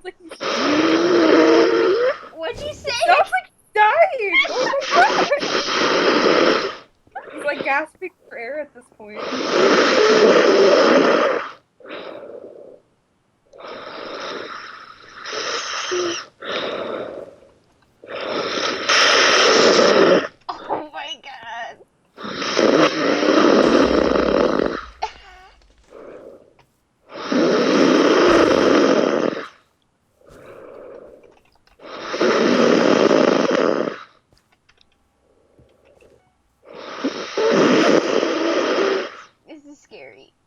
sounds like he's What'd you say? sounds like he's dying. Oh my god. He's like gasping for air at this point.